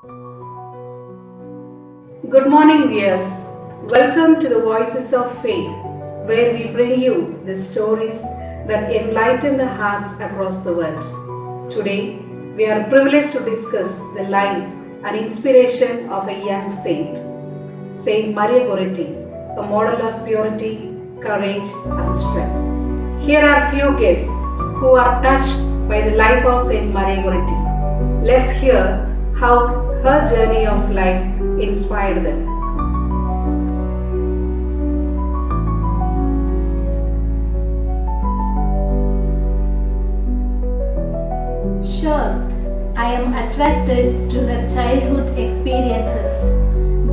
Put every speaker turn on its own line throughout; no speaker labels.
Good morning, viewers. Welcome to the Voices of Faith, where we bring you the stories that enlighten the hearts across the world. Today, we are privileged to discuss the life and inspiration of a young saint, Saint Maria Goretti, a model of purity, courage, and strength. Here are few guests who are touched by the life of Saint Maria Goretti. Let's hear how her journey of life inspired them.
Sure, I am attracted to her childhood experiences.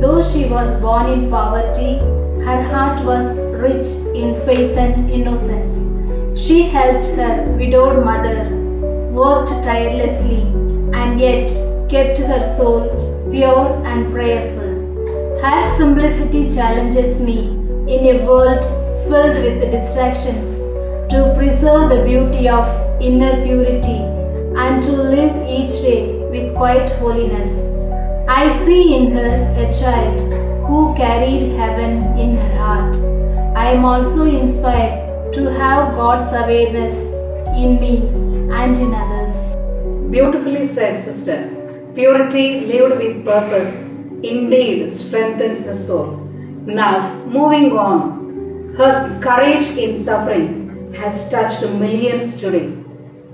Though she was born in poverty, her heart was rich in faith and innocence. She helped her widowed mother, worked tirelessly, and yet kept her soul pure and prayerful. Her simplicity challenges me in a world filled with distractions to preserve the beauty of inner purity and to live each day with quiet holiness. I see in her a child who carried heaven in her heart. I am also inspired to have God's awareness in me and in others.
Beautifully said, sister. Purity lived with purpose indeed strengthens the soul. Now, moving on, her courage in suffering has touched millions today.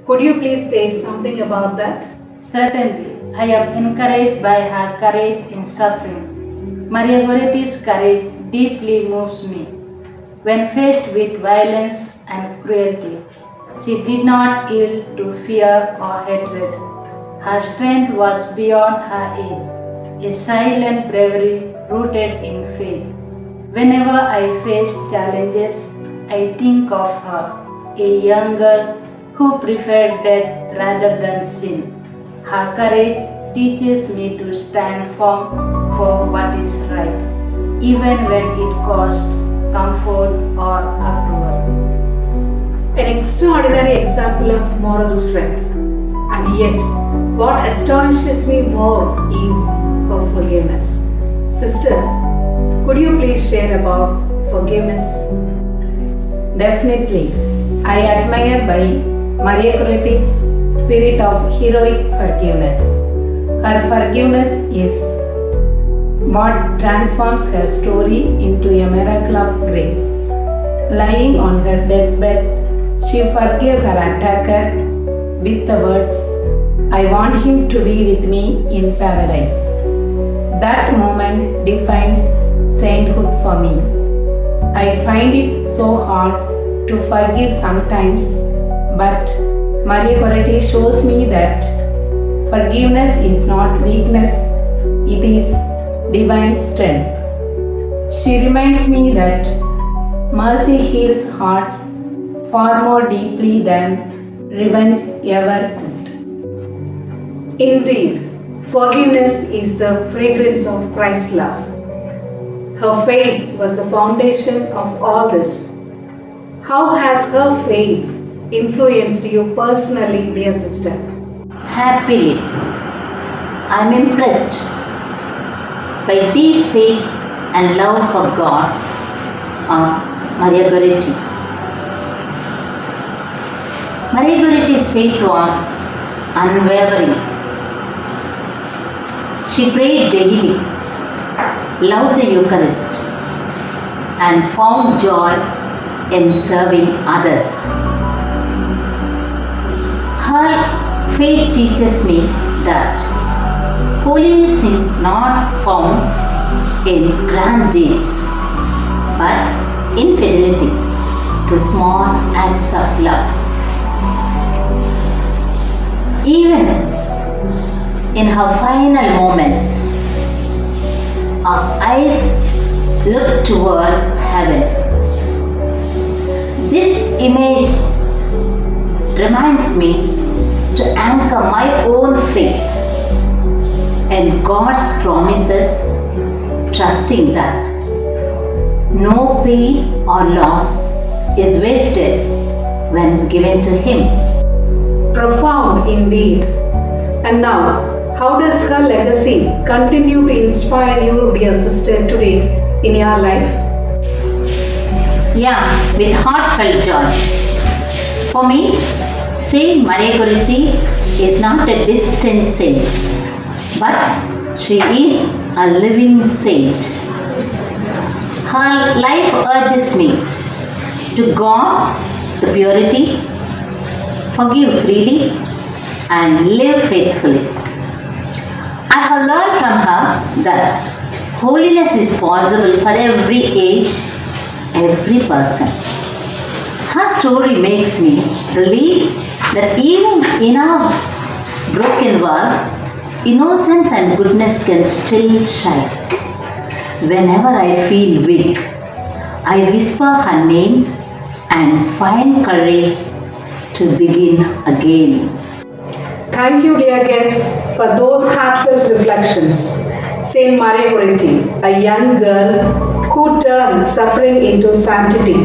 Could you please say something about that?
Certainly, I am encouraged by her courage in suffering. Maria Goretti's courage deeply moves me. When faced with violence and cruelty, she did not yield to fear or hatred. Her strength was beyond her age, a silent bravery rooted in faith. Whenever I face challenges, I think of her, a young girl who preferred death rather than sin. Her courage teaches me to stand firm for what is right, even when it costs comfort or approval.
An extraordinary example of moral strength. And yet, what astonishes me more is her forgiveness. Sister, could you please share about forgiveness?
Definitely. I admire by Maria Goretti's spirit of heroic forgiveness. Her forgiveness is what transforms her story into a miracle of grace. Lying on her deathbed, she forgave her attacker with the words, "I want him to be with me in paradise." That moment defines sainthood for me. I find it so hard to forgive sometimes, but Maria Goretti shows me that forgiveness is not weakness, it is divine strength. She reminds me that mercy heals hearts far more deeply than revenge ever could.
Indeed, forgiveness is the fragrance of Christ's love. Her faith was the foundation of all this. How has her faith influenced you personally, dear sister?
Happily, I am impressed by deep faith and love for God of Maria Goretti. Maria Goretti's faith was unwavering. She prayed daily, loved the Eucharist, and found joy in serving others. Her faith teaches me that holiness is not found in grand deeds, but in fidelity to small acts of love. Even in her final moments, our eyes look toward heaven. This image reminds me to anchor my own faith in God's promises, trusting that no pain or loss is wasted when given to Him.
Profound indeed. And now, How does her legacy continue to inspire you, dear sister, today in your life?
Yeah, with heartfelt joy. For me, Saint Maria Goretti is not a distant saint, but she is a living saint. Her life urges me to guard the purity, forgive freely, and live faithfully. I have learned from her that holiness is possible for every age, every person. Her story makes me believe that even in our broken world, innocence and goodness can still shine. Whenever I feel weak, I whisper her name and find courage to begin again.
Thank you, dear guests, for those heartfelt reflections. Saint Maria Goretti, a young girl who turned suffering into sanctity,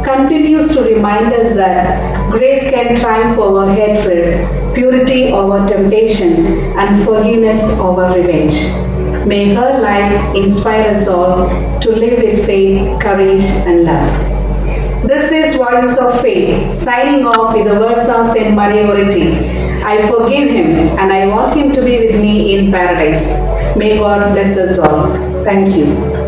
continues to remind us that grace can triumph over hatred, purity over temptation, and forgiveness over revenge. May her life inspire us all to live with faith, courage, and love. This is Voices of Faith, signing off with the words of Saint Maria Goretti. I forgive him and I want him to be with me in paradise. May God bless us all. Thank you.